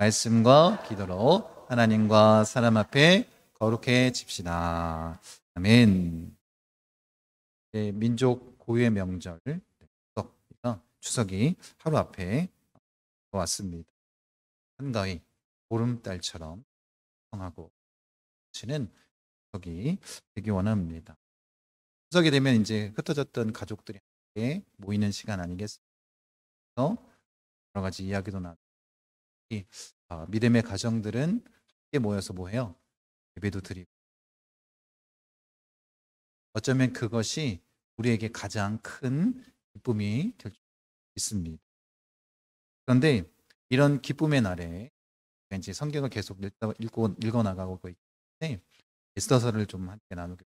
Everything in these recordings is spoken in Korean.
말씀과 기도로 하나님과 사람 앞에 거룩해집시다. 아멘. 민족 고유의 명절 추석이 하루 앞에 왔습니다. 한가위 보름달처럼 성하고 지는 추석이 되기 원합니다. 추석이 되면 이제 흩어졌던 가족들이 함께 모이는 시간 아니겠습니까? 여러 가지 이야기도 나누고 믿음의 가정들은 함께 모여서 뭐해요? 예배도 드리고, 어쩌면 그것이 우리에게 가장 큰 기쁨이 될 수 있습니다. 그런데 이런 기쁨의 날에 이제 성경을 계속 읽어 나가고 있기 때문에 에스더서를 좀 함께 나누게,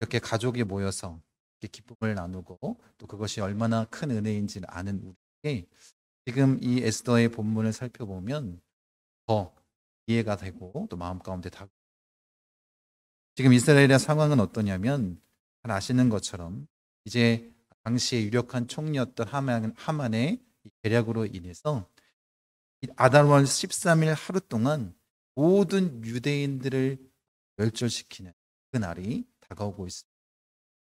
이렇게 가족이 모여서 이렇게 기쁨을 나누고 또 그것이 얼마나 큰 은혜인지를 아는 우리에게 지금 이 에스더의 본문을 살펴보면 더 이해가 되고 또 마음 가운데 다. 지금 이스라엘의 상황은 어떠냐면 잘 아시는 것처럼 이제 당시에 유력한 총리였던 하만의 계략으로 인해서 아달월 13일 하루 동안 모든 유대인들을 멸절시키는 그 날이 다가오고 있습니다.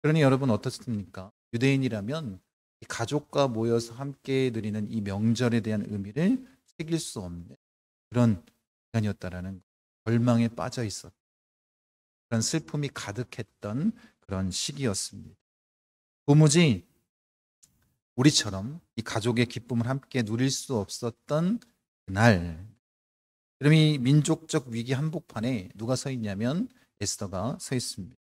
그러니 여러분 어떻습니까? 유대인이라면 가족과 모여서 함께 누리는 이 명절에 대한 의미를 새길 수 없는 그런 시간이었다라는, 절망에 빠져 있었던 그런 슬픔이 가득했던 그런 시기였습니다. 도무지 우리처럼 이 가족의 기쁨을 함께 누릴 수 없었던 그날, 그럼 이 민족적 위기 한복판에 누가 서 있냐면 에스더가 서 있습니다.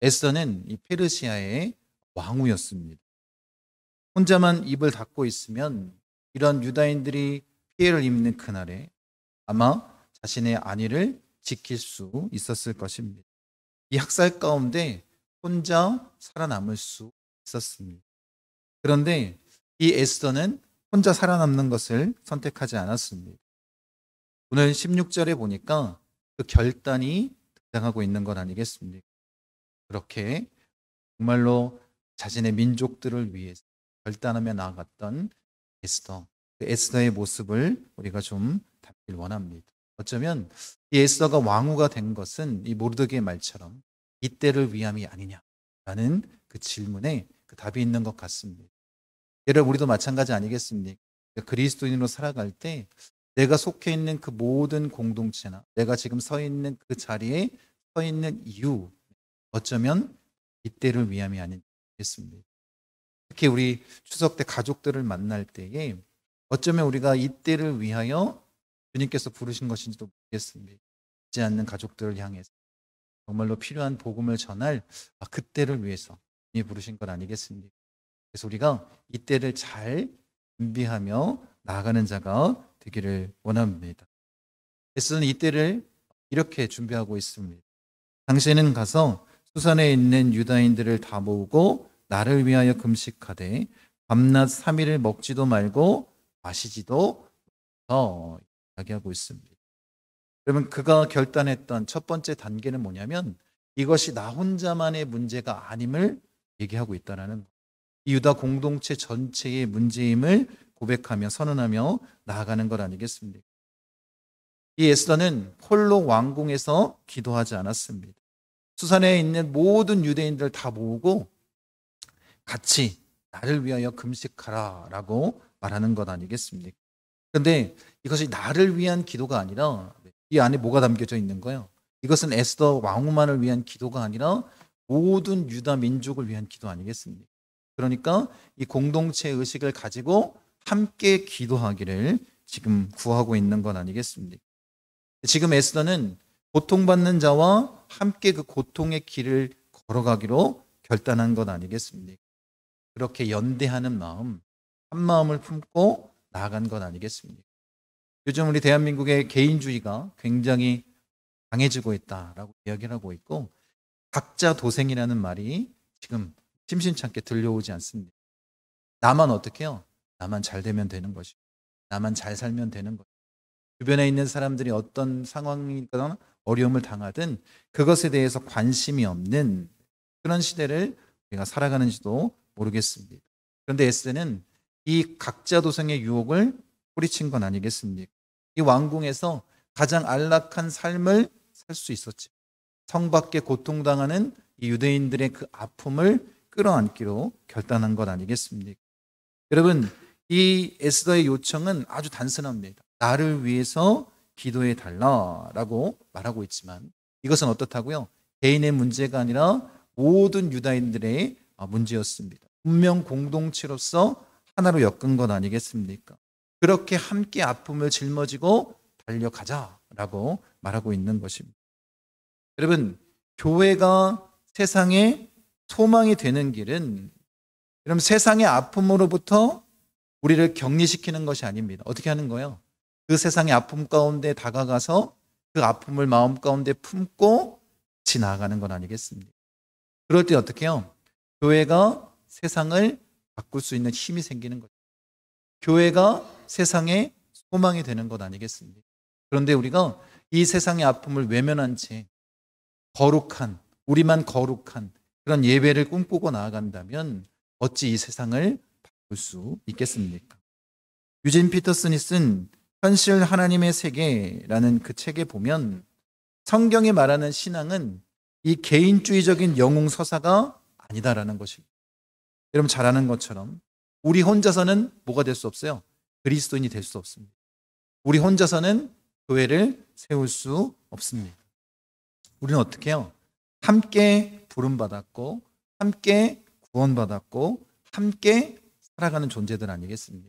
에스더는 이 페르시아의 왕후였습니다. 혼자만 입을 닫고 있으면 이런 유다인들이 피해를 입는 그날에 아마 자신의 안위를 지킬 수 있었을 것입니다. 이 학살 가운데 혼자 살아남을 수 있었습니다. 그런데 이 에스더는 혼자 살아남는 것을 선택하지 않았습니다. 오늘 16절에 보니까 그 결단이 등장하고 있는 것 아니겠습니까? 그렇게 정말로 자신의 민족들을 위해서 결단하며 나아갔던 에스더, 그 에스더의 모습을 우리가 좀 담길 원합니다. 어쩌면 이 에스더가 왕후가 된 것은 이 모르드게의 말처럼 이때를 위함이 아니냐라는 그 질문에 그 답이 있는 것 같습니다. 여러분, 우리도 마찬가지 아니겠습니까? 그리스도인으로 살아갈 때 내가 속해 있는 그 모든 공동체나 내가 지금 서 있는 그 자리에 서 있는 이유, 어쩌면 이때를 위함이 아니겠습니까? 특히 우리 추석 때 가족들을 만날 때에 어쩌면 우리가 이때를 위하여 주님께서 부르신 것인지도 모르겠습니다. 잊지 않는 가족들을 향해서 정말로 필요한 복음을 전할 그때를 위해서 주님이 부르신 것 아니겠습니까? 그래서 우리가 이때를 잘 준비하며 나아가는 자가 되기를 원합니다. 에스더는 이때를 이렇게 준비하고 있습니다. 당신은 가서 수산에 있는 유다인들을 다 모으고 나를 위하여 금식하되 밤낮 3일을 먹지도 말고 마시지도 더 이야기하고 있습니다. 그러면 그가 결단했던 첫 번째 단계는 뭐냐면 이것이 나 혼자만의 문제가 아님을 얘기하고 있다는 것. 이 유다 공동체 전체의 문제임을 고백하며 선언하며 나아가는 것 아니겠습니까? 이 에스더는 홀로 왕궁에서 기도하지 않았습니다. 수산에 있는 모든 유대인들 다 모으고 같이 나를 위하여 금식하라 라고 말하는 것 아니겠습니까? 그런데 이것이 나를 위한 기도가 아니라 이 안에 뭐가 담겨져 있는 거예요? 이것은 에스더 왕후만을 위한 기도가 아니라 모든 유다 민족을 위한 기도 아니겠습니까? 그러니까 이 공동체 의식을 가지고 함께 기도하기를 지금 구하고 있는 건 아니겠습니까? 지금 에스더는 고통받는 자와 함께 그 고통의 길을 걸어가기로 결단한 것 아니겠습니까? 그렇게 연대하는 마음, 한 마음을 품고 나아간 것 아니겠습니까? 요즘 우리 대한민국의 개인주의가 굉장히 강해지고 있다라고 이야기를 하고 있고, 각자 도생이라는 말이 지금 심심찮게 들려오지 않습니다. 나만 어떻게 해요? 나만 잘 되면 되는 것이고, 나만 잘 살면 되는 것. 주변에 있는 사람들이 어떤 상황이거나 어려움을 당하든 그것에 대해서 관심이 없는 그런 시대를 우리가 살아가는지도 모르겠습니다. 그런데 에스더는 이 각자 도생의 유혹을 뿌리친 건 아니겠습니까? 이 왕궁에서 가장 안락한 삶을 살 수 있었지. 성밖에 고통당하는 이 유대인들의 그 아픔을 끌어안기로 결단한 것 아니겠습니까? 여러분, 이 에스더의 요청은 아주 단순합니다. 나를 위해서 기도해 달라라고 말하고 있지만 이것은 어떻다고요? 개인의 문제가 아니라 모든 유다인들의 문제였습니다. 분명 공동체로서 하나로 엮은 것 아니겠습니까? 그렇게 함께 아픔을 짊어지고 달려가자라고 말하고 있는 것입니다. 여러분, 교회가 세상의 소망이 되는 길은 여러분 세상의 아픔으로부터 우리를 격리시키는 것이 아닙니다. 어떻게 하는 거예요? 그 세상의 아픔 가운데 다가가서 그 아픔을 마음 가운데 품고 지나가는 건 아니겠습니까? 그럴 때 어떻게 해요? 교회가 세상을 바꿀 수 있는 힘이 생기는 거죠. 교회가 세상의 소망이 되는 것 아니겠습니까? 그런데 우리가 이 세상의 아픔을 외면한 채 거룩한, 우리만 거룩한 그런 예배를 꿈꾸고 나아간다면 어찌 이 세상을 바꿀 수 있겠습니까? 유진 피터슨이 쓴 현실 하나님의 세계라는 그 책에 보면 성경이 말하는 신앙은 이 개인주의적인 영웅 서사가 아니다라는 것입니다. 여러분 잘 아는 것처럼 우리 혼자서는 뭐가 될 수 없어요? 그리스도인이 될 수 없습니다. 우리 혼자서는 교회를 세울 수 없습니다. 우리는 어떻게 해요? 함께 부름받았고 함께 구원받았고 함께 살아가는 존재들 아니겠습니까?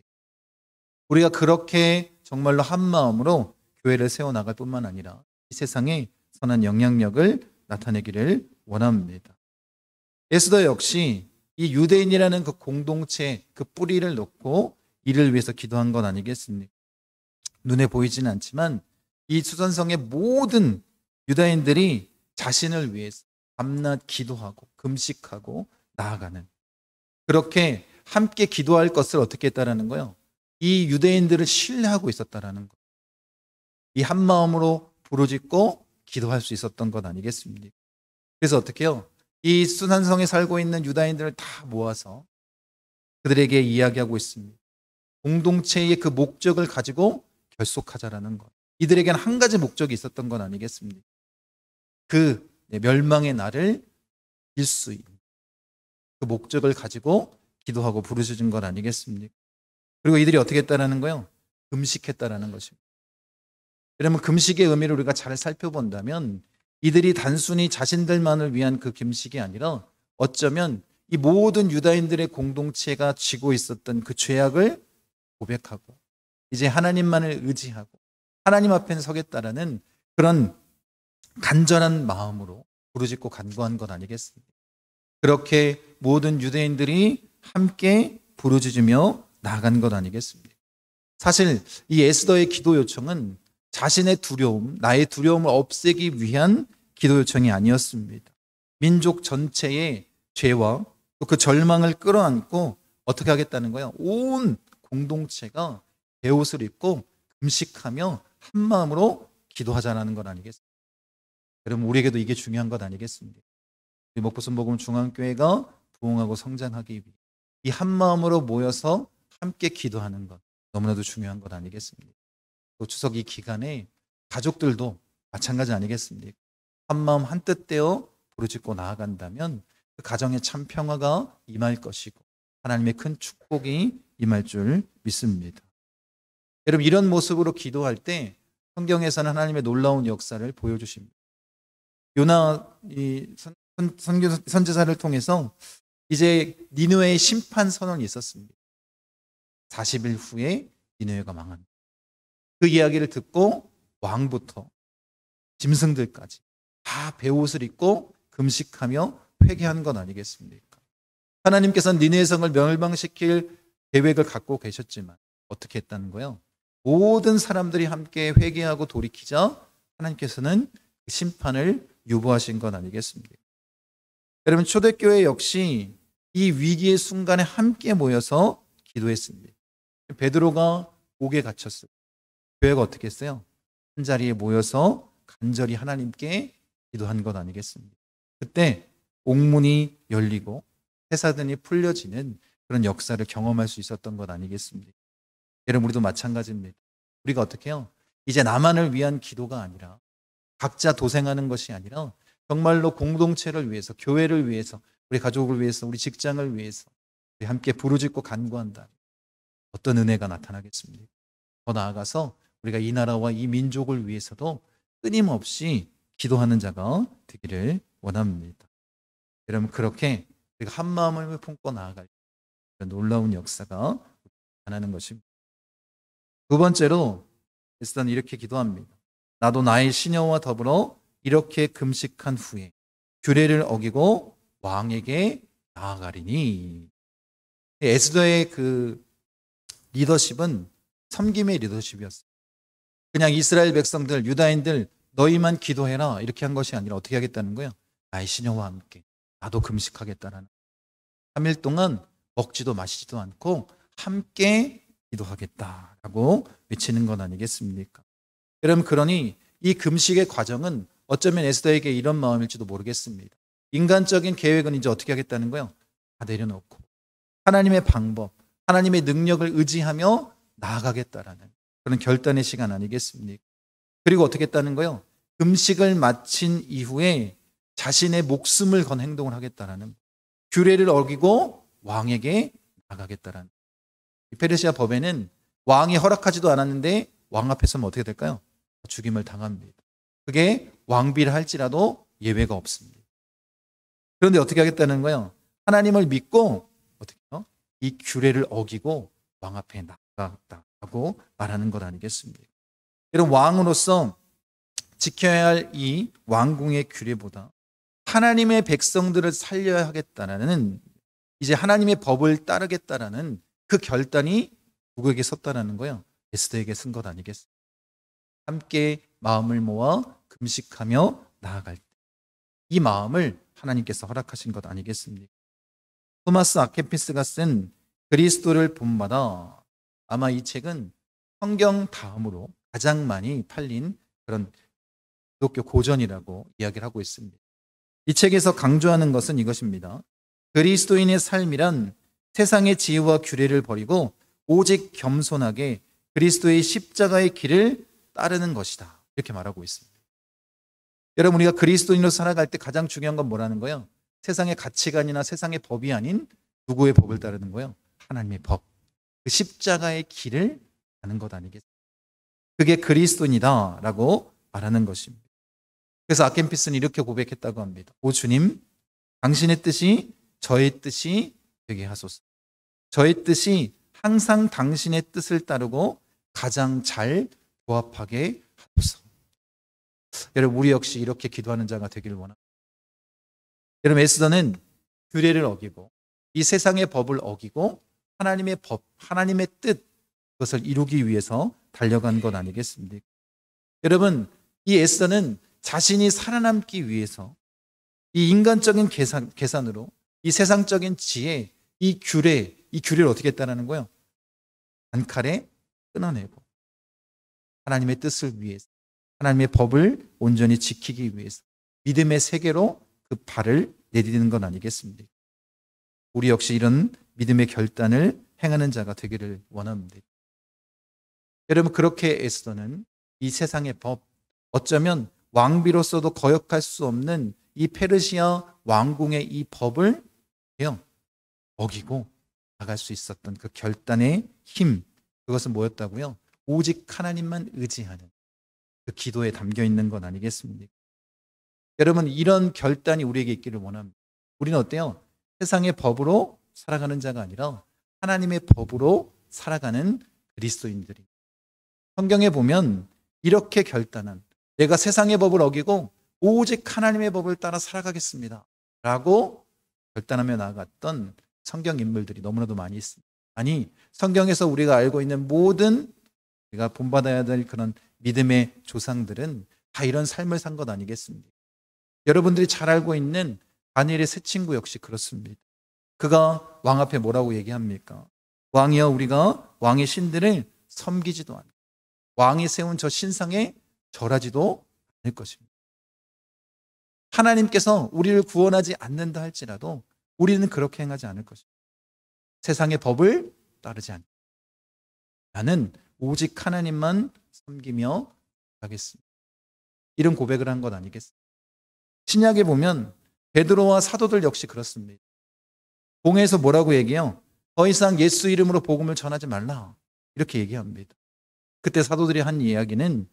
우리가 그렇게 정말로 한 마음으로 교회를 세워나갈 뿐만 아니라 이 세상에 선한 영향력을 나타내기를 원합니다. 에스더 역시 이 유대인이라는 그 공동체 그 뿌리를 놓고 이를 위해서 기도한 건 아니겠습니까? 눈에 보이지는 않지만 이 수선성의 모든 유다인들이 자신을 위해서 밤낮 기도하고 금식하고 나아가는 그렇게 함께 기도할 것을 어떻게 했다라는 거예요? 이 유대인들을 신뢰하고 있었다라는 거. 이 한 마음으로 부르짖고 기도할 수 있었던 것 아니겠습니까? 그래서 어떻게 해요? 이 수산성에 살고 있는 유다인들을 다 모아서 그들에게 이야기하고 있습니다. 공동체의 그 목적을 가지고 결속하자라는 것. 이들에게는 한 가지 목적이 있었던 건 아니겠습니까? 그 멸망의 날을 이길 수 있는 그 목적을 가지고 기도하고 부르짖은 것 아니겠습니까? 그리고 이들이 어떻게 했다라는 거예요? 금식했다라는 것입니다. 여러분 금식의 의미를 우리가 잘 살펴본다면 이들이 단순히 자신들만을 위한 그 금식이 아니라 어쩌면 이 모든 유다인들의 공동체가 쥐고 있었던 그 죄악을 고백하고 이제 하나님만을 의지하고 하나님 앞에 서겠다라는 그런 간절한 마음으로 부르짖고 간구한 것 아니겠습니까? 그렇게 모든 유대인들이 함께 부르짖으며 나아간 것 아니겠습니까? 사실 이 에스더의 기도 요청은 자신의 두려움, 나의 두려움을 없애기 위한 기도 요청이 아니었습니다. 민족 전체의 죄와 또 그 절망을 끌어안고 어떻게 하겠다는 거예요? 온 공동체가 베옷을 입고 금식하며 한 마음으로 기도하자라는 것 아니겠습니까? 여러분 우리에게도 이게 중요한 것 아니겠습니까? 우리 목포선 복음 중앙교회가 부흥하고 성장하기 위해 이 한 마음으로 모여서 함께 기도하는 것 너무나도 중요한 것 아니겠습니까? 또 추석 이 기간에 가족들도 마찬가지 아니겠습니까? 한 마음 한 뜻 되어 부르짖고 나아간다면 그 가정에 참 평화가 임할 것이고 하나님의 큰 축복이 임할 줄 믿습니다. 여러분 이런 모습으로 기도할 때 성경에서는 하나님의 놀라운 역사를 보여주십니다. 요나 이 선지자를 통해서 이제 니느웨의 심판 선언이 있었습니다. 40일 후에 니느웨가 망한다. 그 이야기를 듣고 왕부터 짐승들까지 다 베옷을 입고 금식하며 회개한 건 아니겠습니까? 하나님께서는 니느웨 성을 멸망시킬 계획을 갖고 계셨지만 어떻게 했다는 거예요? 모든 사람들이 함께 회개하고 돌이키자 하나님께서는 그 심판을 유보하신 건 아니겠습니까? 여러분 초대교회 역시 이 위기의 순간에 함께 모여서 기도했습니다. 베드로가 옥에 갇혔어요. 교회가 어떻게 했어요? 한 자리에 모여서 간절히 하나님께 기도한 것 아니겠습니까? 그때 옥문이 열리고 회사든이 풀려지는 그런 역사를 경험할 수 있었던 것 아니겠습니까? 여러분 우리도 마찬가지입니다. 우리가 어떻게 해요? 이제 나만을 위한 기도가 아니라 각자 도생하는 것이 아니라 정말로 공동체를 위해서, 교회를 위해서, 우리 가족을 위해서, 우리 직장을 위해서 우리 함께 부르짖고 간구한다. 어떤 은혜가 나타나겠습니까? 더 나아가서 우리가 이 나라와 이 민족을 위해서도 끊임없이 기도하는 자가 되기를 원합니다. 여러분 그렇게 우리가 한 마음을 품고 나아갈 놀라운 역사가 나타나는 것입니다. 두 번째로 에스더는 이렇게 기도합니다. 나도 나의 시녀와 더불어 이렇게 금식한 후에 규례를 어기고 왕에게 나아가리니. 에스더의 그 리더십은 섬김의 리더십이었어요. 그냥 이스라엘 백성들, 유다인들 너희만 기도해라 이렇게 한 것이 아니라 어떻게 하겠다는 거예요? 나의 시녀와 함께 나도 금식하겠다라는 3일 동안 먹지도 마시지도 않고 함께 기도하겠다라고 외치는 건 아니겠습니까? 여러분 그러니 이 금식의 과정은 어쩌면 에스더에게 이런 마음일지도 모르겠습니다. 인간적인 계획은 이제 어떻게 하겠다는 거예요? 다 내려놓고 하나님의 방법, 하나님의 능력을 의지하며 나아가겠다라는 그런 결단의 시간 아니겠습니까? 그리고 어떻게 했다는 거예요? 금식을 마친 이후에 자신의 목숨을 건 행동을 하겠다라는 규례를 어기고 왕에게 나가겠다라는. 이 페르시아 법에는 왕이 허락하지도 않았는데 왕 앞에서는 어떻게 될까요? 죽임을 당합니다. 그게 왕비를 할지라도 예외가 없습니다. 그런데 어떻게 하겠다는 거예요? 하나님을 믿고 어떻게 해요? 이 규례를 어기고 왕 앞에 나가겠다고 말하는 것 아니겠습니까? 여러분 왕으로서 지켜야 할 이 왕궁의 규례보다 하나님의 백성들을 살려야 하겠다라는 이제 하나님의 법을 따르겠다라는 그 결단이 누구에게 섰다라는 거예요? 에스더에게 쓴 것 아니겠습니까? 함께 마음을 모아 금식하며 나아갈 때 이 마음을 하나님께서 허락하신 것 아니겠습니까? 토마스 아케피스가 쓴 그리스도를 본받아 아마 이 책은 성경 다음으로 가장 많이 팔린 그런 기독교 고전이라고 이야기를 하고 있습니다. 이 책에서 강조하는 것은 이것입니다. 그리스도인의 삶이란 세상의 지혜와 규례를 버리고 오직 겸손하게 그리스도의 십자가의 길을 따르는 것이다. 이렇게 말하고 있습니다. 여러분 우리가 그리스도인으로 살아갈 때 가장 중요한 건 뭐라는 거예요? 세상의 가치관이나 세상의 법이 아닌 누구의 법을 따르는 거예요? 하나님의 법. 그 십자가의 길을 가는 것 아니겠습니까? 그게 그리스도인이다라고 말하는 것입니다. 그래서 아켄피스는 이렇게 고백했다고 합니다. 오 주님, 당신의 뜻이 저의 뜻이 되게 하소서. 저의 뜻이 항상 당신의 뜻을 따르고 가장 잘 부합하게 하소서. 여러분 우리 역시 이렇게 기도하는 자가 되기를 원합니다. 여러분 에스더는 규례를 어기고 이 세상의 법을 어기고 하나님의 법, 하나님의 뜻 그것을 이루기 위해서 달려간 것 아니겠습니까? 여러분 이 에스더는 자신이 살아남기 위해서 이 인간적인 계산으로 이 세상적인 지혜, 이 규례를 어떻게 했다는 거예요? 단칼에 끊어내고 하나님의 뜻을 위해서 하나님의 법을 온전히 지키기 위해서 믿음의 세계로 그 발을 내디디는 건 아니겠습니까? 우리 역시 이런 믿음의 결단을 행하는 자가 되기를 원합니다. 여러분 그렇게 에스더는 이 세상의 법, 어쩌면 왕비로서도 거역할 수 없는 이 페르시아 왕궁의 이 법을 어기고 나갈 수 있었던 그 결단의 힘, 그것은 뭐였다고요? 오직 하나님만 의지하는 그 기도에 담겨 있는 건 아니겠습니까? 여러분 이런 결단이 우리에게 있기를 원합니다. 우리는 어때요? 세상의 법으로 살아가는 자가 아니라 하나님의 법으로 살아가는 그리스도인들이. 성경에 보면 이렇게 결단한 내가 세상의 법을 어기고 오직 하나님의 법을 따라 살아가겠습니다 라고 결단하며 나아갔던 성경 인물들이 너무나도 많이 있습니다. 아니 성경에서 우리가 알고 있는 모든 우리가 본받아야 될 그런 믿음의 조상들은 다 이런 삶을 산 것 아니겠습니까? 여러분들이 잘 알고 있는 다니엘의 세 친구 역시 그렇습니다. 그가 왕 앞에 뭐라고 얘기합니까? 왕이여 우리가 왕의 신들을 섬기지도 않고 왕이 세운 저 신상에 절하지도 않을 것입니다. 하나님께서 우리를 구원하지 않는다 할지라도 우리는 그렇게 행하지 않을 것입니다. 세상의 법을 따르지 않고 나는 오직 하나님만 섬기며 가겠습니다. 이런 고백을 한 것 아니겠습니까? 신약에 보면 베드로와 사도들 역시 그렇습니다. 공회에서 뭐라고 얘기해요? 더 이상 예수 이름으로 복음을 전하지 말라. 이렇게 얘기합니다. 그때 사도들이 한 이야기는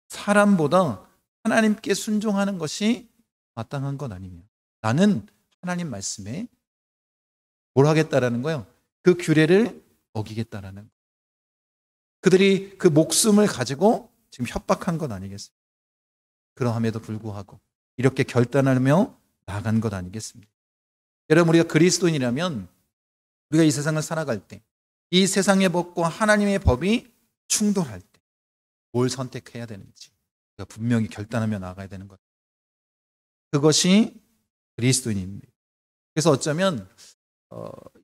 사람보다 하나님께 순종하는 것이 마땅한 것 아니냐. 나는 하나님 말씀에 뭘 하겠다라는 거예요? 그 규례를 어기겠다라는 거예요. 그들이 그 목숨을 가지고 지금 협박한 것 아니겠습니까? 그러함에도 불구하고 이렇게 결단하며 나아간 것 아니겠습니까? 여러분, 우리가 그리스도인이라면 우리가 이 세상을 살아갈 때 이 세상의 법과 하나님의 법이 충돌할 때 뭘 선택해야 되는지 우리가 분명히 결단하며 나아가야 되는 것. 그것이 그리스도인입니다. 그래서 어쩌면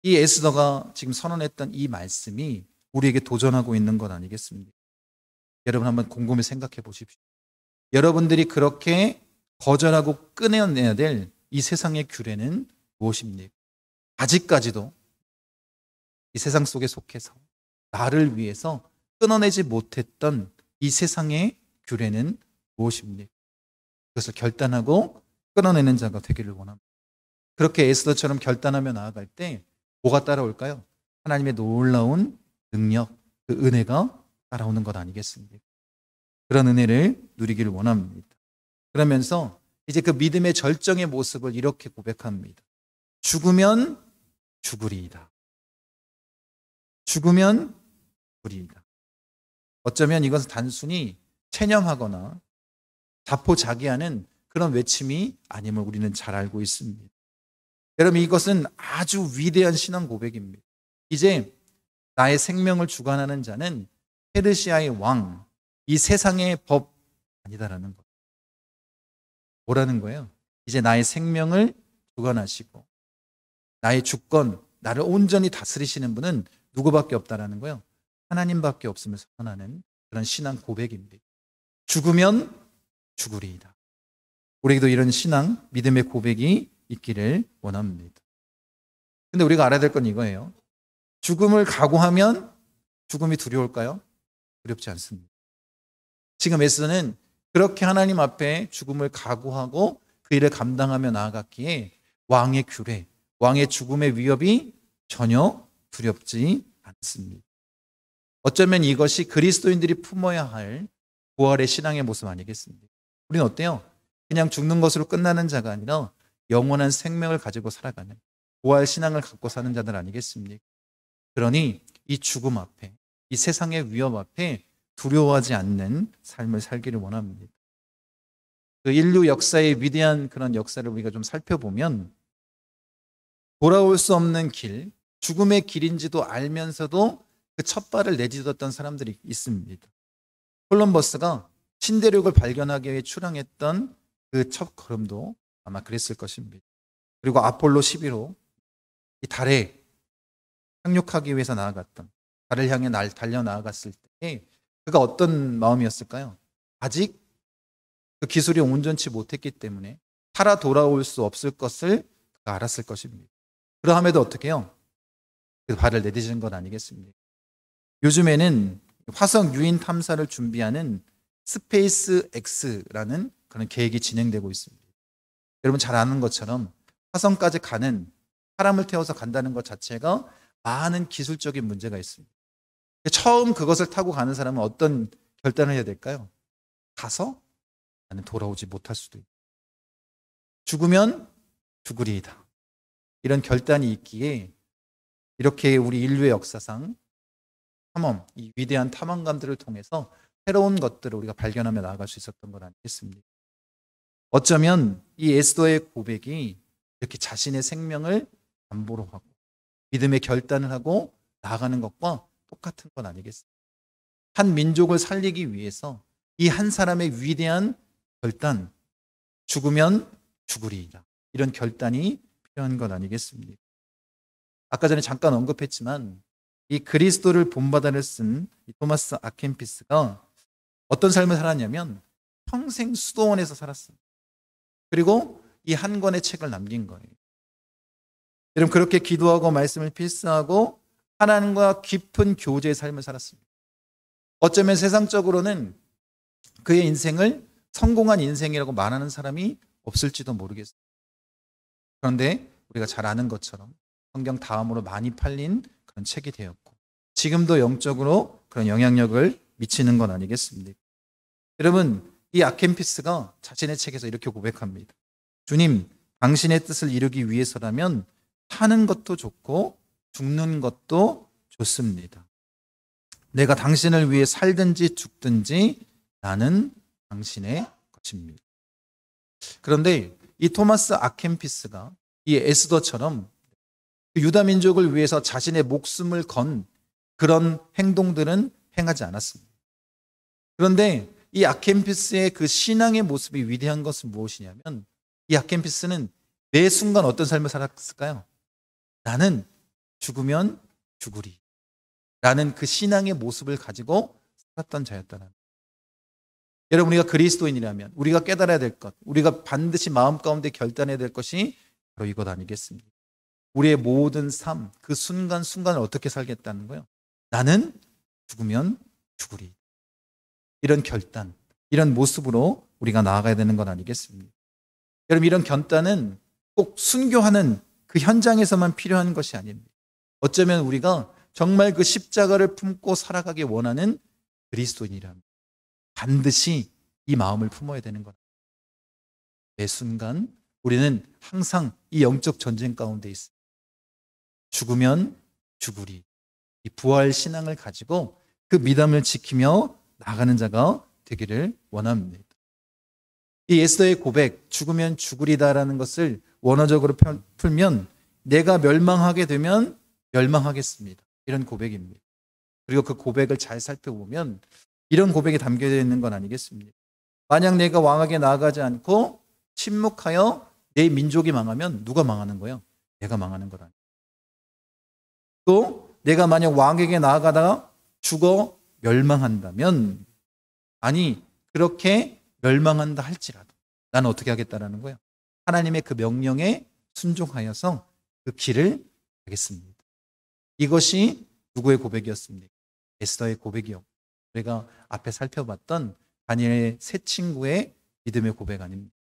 이 에스더가 지금 선언했던 이 말씀이 우리에게 도전하고 있는 것 아니겠습니까? 여러분 한번 곰곰이 생각해 보십시오. 여러분들이 그렇게 거절하고 끊어내야 될 이 세상의 규례는 무엇입니까? 아직까지도 이 세상 속에 속해서 나를 위해서 끊어내지 못했던 이 세상의 규례는 무엇입니까? 그것을 결단하고 끊어내는 자가 되기를 원합니다. 그렇게 에스더처럼 결단하며 나아갈 때 뭐가 따라올까요? 하나님의 놀라운 능력, 그 은혜가 따라오는 것 아니겠습니까? 그런 은혜를 누리기를 원합니다. 그러면서 이제 그 믿음의 절정의 모습을 이렇게 고백합니다. 죽으면 죽으리이다. 죽으면 죽으리이다. 어쩌면 이것은 단순히 체념하거나 자포자기하는 그런 외침이 아님을 우리는 잘 알고 있습니다. 여러분, 이것은 아주 위대한 신앙 고백입니다. 이제 나의 생명을 주관하는 자는 페르시아의 왕, 이 세상의 법 아니다라는 것. 뭐라는 거예요? 이제 나의 생명을 주관하시고 나의 주권, 나를 온전히 다스리시는 분은 누구밖에 없다라는 거예요. 하나님밖에 없음을 선언하는 그런 신앙 고백입니다. 죽으면 죽으리이다. 우리에게도 이런 신앙, 믿음의 고백이 있기를 원합니다. 근데 우리가 알아야 될 건 이거예요. 죽음을 각오하면 죽음이 두려울까요? 두렵지 않습니다. 지금 에스더는 그렇게 하나님 앞에 죽음을 각오하고 그 일을 감당하며 나아갔기에 왕의 규례, 왕의 죽음의 위협이 전혀 두렵지 않습니다. 어쩌면 이것이 그리스도인들이 품어야 할 부활의 신앙의 모습 아니겠습니까? 우리는 어때요? 그냥 죽는 것으로 끝나는 자가 아니라 영원한 생명을 가지고 살아가는 부활 신앙을 갖고 사는 자들 아니겠습니까? 그러니 이 죽음 앞에, 이 세상의 위협 앞에 두려워하지 않는 삶을 살기를 원합니다. 그 인류 역사의 위대한 그런 역사를 우리가 좀 살펴보면 돌아올 수 없는 길, 죽음의 길인지도 알면서도 그 첫 발을 내딛었던 사람들이 있습니다. 콜럼버스가 신대륙을 발견하기 위해 출항했던 그 첫 걸음도 아마 그랬을 것입니다. 그리고 아폴로 11호, 이 달에 착륙하기 위해서 나아갔던, 달을 향해 달려 나아갔을 때 그가 어떤 마음이었을까요? 아직 그 기술이 온전치 못했기 때문에 살아 돌아올 수 없을 것을 그가 알았을 것입니다. 그러함에도 어떻게 해요? 그 발을 내딛은 것 아니겠습니까? 요즘에는 화성 유인 탐사를 준비하는 스페이스 X라는 그런 계획이 진행되고 있습니다. 여러분 잘 아는 것처럼 화성까지 가는, 사람을 태워서 간다는 것 자체가 많은 기술적인 문제가 있습니다. 처음 그것을 타고 가는 사람은 어떤 결단을 해야 될까요? 가서 나는 돌아오지 못할 수도 있다. 죽으면 죽으리이다. 이런 결단이 있기에 이렇게 우리 인류의 역사상 탐험, 이 위대한 탐험가들을 통해서 새로운 것들을 우리가 발견하며 나아갈 수 있었던 건 아니겠습니까? 어쩌면 이 에스더의 고백이 이렇게 자신의 생명을 담보로 하고 믿음의 결단을 하고 나아가는 것과 똑같은 건 아니겠습니까? 한 민족을 살리기 위해서 이 한 사람의 위대한 결단, 죽으면 죽으리이다. 이런 결단이 필요한 건 아니겠습니까? 아까 전에 잠깐 언급했지만 이 그리스도를 본받아를 쓴 이 토마스 아켄피스가 어떤 삶을 살았냐면 평생 수도원에서 살았습니다. 그리고 이 한 권의 책을 남긴 거예요. 여러분 그렇게 기도하고 말씀을 필사하고 하나님과 깊은 교제의 삶을 살았습니다. 어쩌면 세상적으로는 그의 인생을 성공한 인생이라고 말하는 사람이 없을지도 모르겠어요. 그런데 우리가 잘 아는 것처럼 성경 다음으로 많이 팔린 그런 책이 되었고 지금도 영적으로 그런 영향력을 미치는 건 아니겠습니까? 여러분, 이 아켄피스가 자신의 책에서 이렇게 고백합니다. 주님, 당신의 뜻을 이루기 위해서라면 사는 것도 좋고 죽는 것도 좋습니다. 내가 당신을 위해 살든지 죽든지 나는 당신의 것입니다. 그런데 이 토마스 아켄피스가 이 에스더처럼 유다 민족을 위해서 자신의 목숨을 건 그런 행동들은 행하지 않았습니다. 그런데 이 아켄피스의 그 신앙의 모습이 위대한 것은 무엇이냐면 이 아켄피스는 매 순간 어떤 삶을 살았을까요? 나는 죽으면 죽으리 라는 그 신앙의 모습을 가지고 살았던 자였다는. 여러분, 우리가 그리스도인이라면 우리가 깨달아야 될 것, 우리가 반드시 마음 가운데 결단해야 될 것이 바로 이것 아니겠습니까? 우리의 모든 삶, 그 순간순간을 어떻게 살겠다는 거예요? 나는 죽으면 죽으리. 이런 결단, 이런 모습으로 우리가 나아가야 되는 건 아니겠습니까? 여러분, 이런 결단은 꼭 순교하는 그 현장에서만 필요한 것이 아닙니다. 어쩌면 우리가 정말 그 십자가를 품고 살아가기 원하는 그리스도인이라면 반드시 이 마음을 품어야 되는 것. 매 순간 우리는 항상 이 영적 전쟁 가운데 있습니다. 죽으면 죽으리. 이 부활 신앙을 가지고 그 믿음을 지키며 나가는 자가 되기를 원합니다. 이 에스더의 고백, 죽으면 죽으리다라는 것을 원어적으로 풀면 내가 멸망하게 되면 멸망하겠습니다. 이런 고백입니다. 그리고 그 고백을 잘 살펴보면 이런 고백이 담겨져 있는 건 아니겠습니까? 만약 내가 왕에게 나아가지 않고 침묵하여 내 민족이 망하면 누가 망하는 거예요? 내가 망하는 거라. 또 내가 만약 왕에게 나아가다가 죽어 멸망한다면, 아니 그렇게 멸망한다 할지라도 나는 어떻게 하겠다라는 거예요? 하나님의 그 명령에 순종하여서 그 길을 가겠습니다. 이것이 누구의 고백이었습니까? 에스더의 고백이요. 우리가 앞에 살펴봤던 다니엘의 세 친구의 믿음의 고백 아닙니다.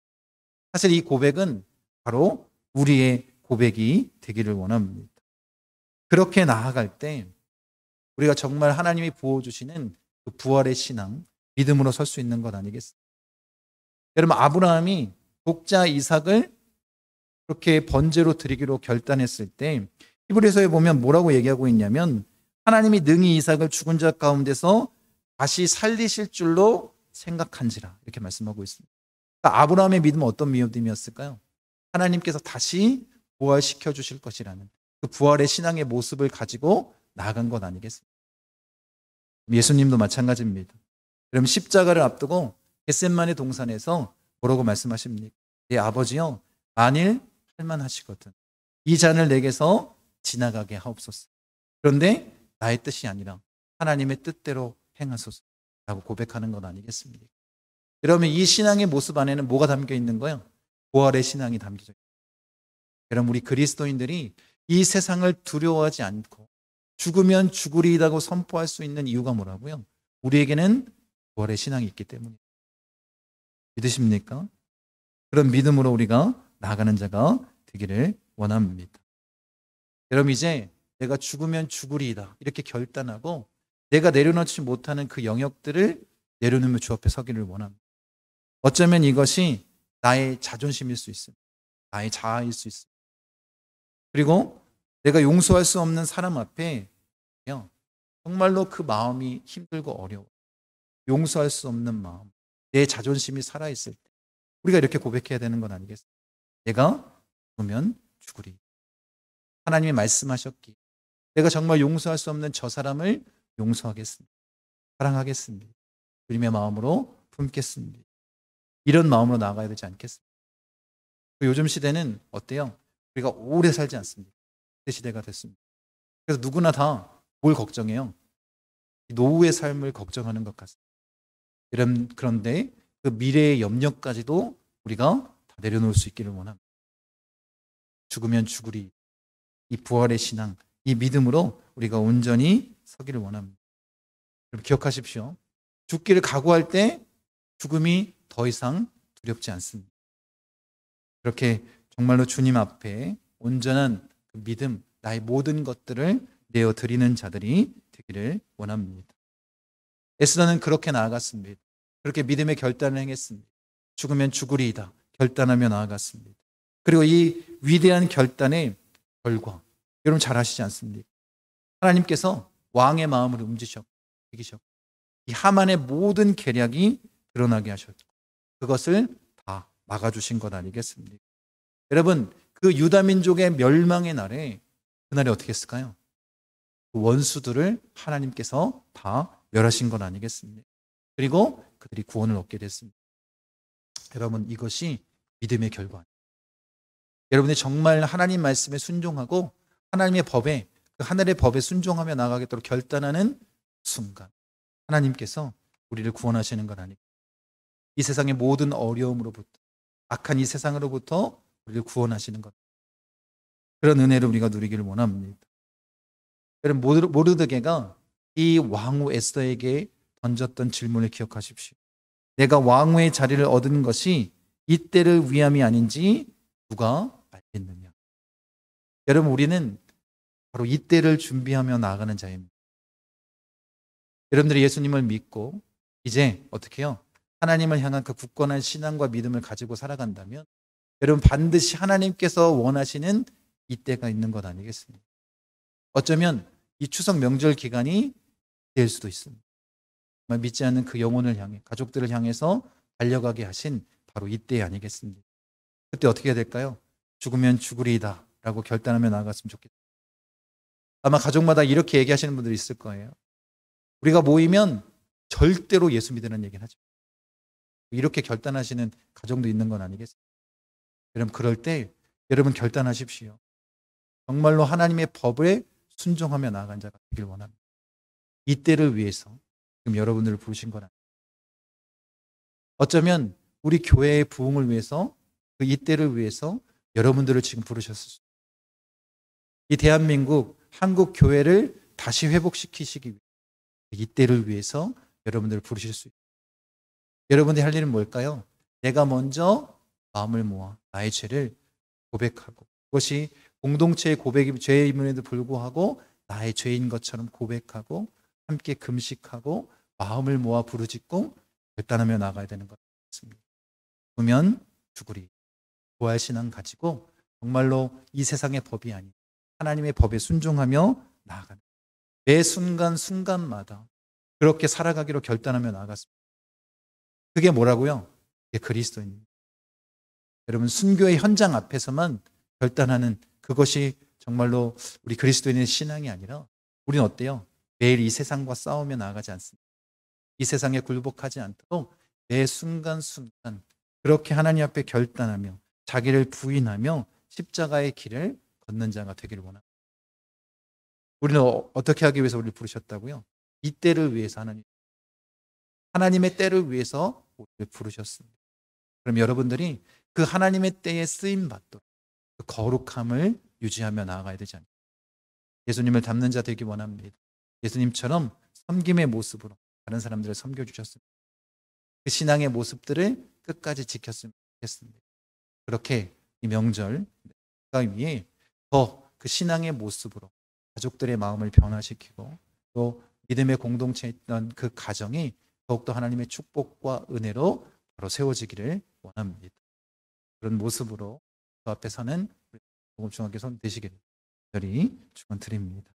사실 이 고백은 바로 우리의 고백이 되기를 원합니다. 그렇게 나아갈 때 우리가 정말 하나님이 부어주시는 그 부활의 신앙, 믿음으로 설 수 있는 것 아니겠습니까? 여러분, 아브라함이 독자 이삭을 그렇게 번제로 드리기로 결단했을 때 히브리서에 보면 뭐라고 얘기하고 있냐면 하나님이 능히 이삭을 죽은 자 가운데서 다시 살리실 줄로 생각한지라 이렇게 말씀하고 있습니다. 그러니까 아브라함의 믿음은 어떤 믿음이었을까요? 하나님께서 다시 부활시켜 주실 것이라는 그 부활의 신앙의 모습을 가지고 나아간 것 아니겠습니까? 예수님도 마찬가지입니다. 그럼 십자가를 앞두고 겟셋마네 동산에서 뭐라고 말씀하십니까? 내 아버지여, 만일 할만하시거든 이 잔을 내게서 지나가게 하옵소서. 그런데 나의 뜻이 아니라 하나님의 뜻대로 행하소서라고 고백하는 것 아니겠습니까? 여러분, 이 신앙의 모습 안에는 뭐가 담겨 있는 거예요? 부활의 신앙이 담겨져 있어요. 여러분, 우리 그리스도인들이 이 세상을 두려워하지 않고 죽으면 죽으리라고 선포할 수 있는 이유가 뭐라고요? 우리에게는 부활의 신앙이 있기 때문이에요. 믿으십니까? 그런 믿음으로 우리가 나아가는 자가 되기를 원합니다. 여러분, 이제 내가 죽으면 죽으리이다 이렇게 결단하고 내가 내려놓지 못하는 그 영역들을 내려놓으며 주 앞에 서기를 원합니다. 어쩌면 이것이 나의 자존심일 수 있습니다. 나의 자아일 수 있습니다. 그리고 내가 용서할 수 없는 사람 앞에 정말로 그 마음이 힘들고 어려워. 용서할 수 없는 마음, 내 자존심이 살아있을 때 우리가 이렇게 고백해야 되는 건 아니겠습니까? 내가 죽으면 죽으리. 하나님이 말씀하셨기에 내가 정말 용서할 수 없는 저 사람을 용서하겠습니다. 사랑하겠습니다. 주님의 마음으로 품겠습니다. 이런 마음으로 나아가야 되지 않겠습니까? 요즘 시대는 어때요? 우리가 오래 살지 않습니다. 그 시대가 됐습니다. 그래서 누구나 다 뭘 걱정해요? 노후의 삶을 걱정하는 것 같습니다. 그런데 그 미래의 염려까지도 우리가 다 내려놓을 수 있기를 원합니다. 죽으면 죽으리. 이 부활의 신앙, 이 믿음으로 우리가 온전히 서기를 원합니다. 여러분 기억하십시오. 죽기를 각오할 때 죽음이 더 이상 두렵지 않습니다. 그렇게 정말로 주님 앞에 온전한 그 믿음, 나의 모든 것들을 내어드리는 자들이 되기를 원합니다. 에스더는 그렇게 나아갔습니다. 그렇게 믿음의 결단을 행했습니다. 죽으면 죽으리이다 결단하며 나아갔습니다. 그리고 이 위대한 결단의 결과, 여러분 잘 아시지 않습니까? 하나님께서 왕의 마음을 움직이셨고 이 하만의 모든 계략이 드러나게 하셨고 그것을 다 막아주신 것 아니겠습니까? 여러분 그 유다 민족의 멸망의 날에 그날이 어떻게 했을까요? 그 원수들을 하나님께서 다 멸하신 것 아니겠습니까? 그리고 그들이 구원을 얻게 됐습니다. 여러분 이것이 믿음의 결과입니다. 여러분이 정말 하나님 말씀에 순종하고 하나님의 법에 그 하늘의 법에 순종하며 나아가겠도록 결단하는 순간 하나님께서 우리를 구원하시는 건 아니고 이 세상의 모든 어려움으로부터 악한 이 세상으로부터 우리를 구원하시는 것, 그런 은혜를 우리가 누리기를 원합니다. 여러분 모르드게가 이 왕후 에스더에게 던졌던 질문을 기억하십시오. 내가 왕후의 자리를 얻은 것이 이때를 위함이 아닌지 누가 알겠느냐. 여러분 우리는 바로 이때를 준비하며 나아가는 자입니다. 여러분들이 예수님을 믿고 이제 어떻게 해요? 하나님을 향한 그 굳건한 신앙과 믿음을 가지고 살아간다면 여러분 반드시 하나님께서 원하시는 이때가 있는 것 아니겠습니까? 어쩌면 이 추석 명절 기간이 될 수도 있습니다. 정말 믿지 않는 그 영혼을 향해 가족들을 향해서 달려가게 하신 바로 이때 아니겠습니까? 그때 어떻게 해야 될까요? 죽으면 죽으리이다 라고 결단하며 나아갔으면 좋겠습니다. 아마 가족마다 이렇게 얘기하시는 분들이 있을 거예요. 우리가 모이면 절대로 예수 믿으라는 얘기는 하죠. 이렇게 결단하시는 가정도 있는 건 아니겠습니까? 여러분 그럴 때 여러분 결단하십시오. 정말로 하나님의 법에 순종하며 나아간 자가 되길 원합니다. 이때를 위해서 지금 여러분들을 부르신 건 아니에요. 어쩌면 우리 교회의 부흥을 위해서 그 이때를 위해서 여러분들을 지금 부르셨을 수도 있어요. 이 대한민국 한국 교회를 다시 회복시키시기 위해 이때를 위해서 여러분들을 부르실 수 있어요. 여러분들이 할 일은 뭘까요? 내가 먼저 마음을 모아 나의 죄를 고백하고 그것이 공동체의 고백이 죄임에도 불구하고 나의 죄인 것처럼 고백하고 함께 금식하고 마음을 모아 부르짖고 결단하며 나가야 되는 것 같습니다. 죽으면 죽으리 부활신앙 가지고 정말로 이 세상의 법이 아닌 하나님의 법에 순종하며 나아가는 매 순간순간마다 그렇게 살아가기로 결단하며 나아갔습니다. 그게 뭐라고요? 그게 그리스도입니다. 여러분 순교의 현장 앞에서만 결단하는 그것이 정말로 우리 그리스도인의 신앙이 아니라 우리는 어때요? 매일 이 세상과 싸우며 나아가지 않습니다. 이 세상에 굴복하지 않도록 매 순간순간 그렇게 하나님 앞에 결단하며 자기를 부인하며 십자가의 길을 걷는 자가 되기를 원합니다. 우리는 어떻게 하기 위해서 우리를 부르셨다고요? 이 때를 위해서 하나님의 때를 위해서 우리를 부르셨습니다. 그럼 여러분들이 그 하나님의 때에 쓰임 받도록 그 거룩함을 유지하며 나아가야 되지 않습니까? 예수님을 닮는 자 되기 원합니다. 예수님처럼 섬김의 모습으로 다른 사람들을 섬겨주셨습니다. 그 신앙의 모습들을 끝까지 지켰으면 좋겠습니다. 그렇게 이 명절 위에 더 그 신앙의 모습으로 가족들의 마음을 변화시키고 또 믿음의 공동체에 있던 그 가정이 더욱더 하나님의 축복과 은혜로 바로 세워지기를 원합니다. 그런 모습으로 그 앞에 서는 복음중학교 선 되시기를 특별히 축원드립니다.